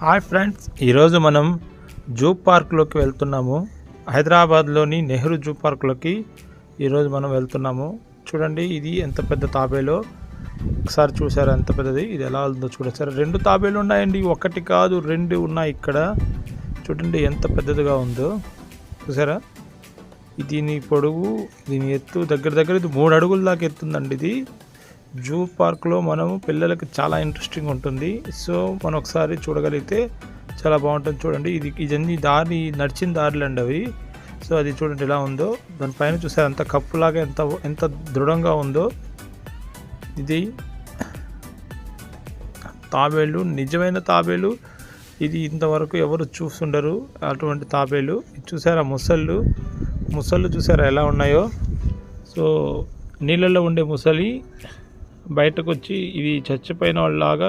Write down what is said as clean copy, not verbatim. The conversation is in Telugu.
హాయ్ ఫ్రెండ్స్, ఈరోజు మనం జూ పార్క్లోకి వెళ్తున్నాము. హైదరాబాద్లోని నెహ్రూ జూ పార్క్లోకి ఈరోజు మనం వెళ్తున్నాము. చూడండి, ఇది ఎంత పెద్ద తాబేలో ఒకసారి చూసారా? ఎంత పెద్దది, ఇది ఎలా ఉందో చూడొచ్చారా? 2 తాబేలు ఉన్నాయండి, ఒకటి కాదు 2 ఉన్నాయి ఇక్కడ. చూడండి ఎంత పెద్దదిగా ఉందో, చూసారా? దీని పొడవు, దీని ఎత్తు దగ్గర ఇది 3 అడుగుల దాకా ఎత్తుందండి. ఇది జూ పార్క్లో మనము పిల్లలకి చాలా ఇంట్రెస్టింగ్ ఉంటుంది. సో మనం ఒకసారి చూడగలిగితే చాలా బాగుంటుంది. చూడండి, ఇదన్నీ నడిచిన దారులు అండి అవి. సో అది చూడండి ఎలా ఉందో, దానిపైన చూసారు అంత కప్పులాగా ఎంత దృఢంగా ఉందో. ఇది తాబేలు, నిజమైన తాబేలు. ఇది ఇంతవరకు ఎవరు చూస్తుండరు అటువంటి తాబేలు. చూసారా ముసళ్ళు చూసారా ఎలా ఉన్నాయో? సో నీళ్ళల్లో ఉండే ముసలి బయటకు వచ్చి ఇవి చచ్చిపోయిన వాళ్ళలాగా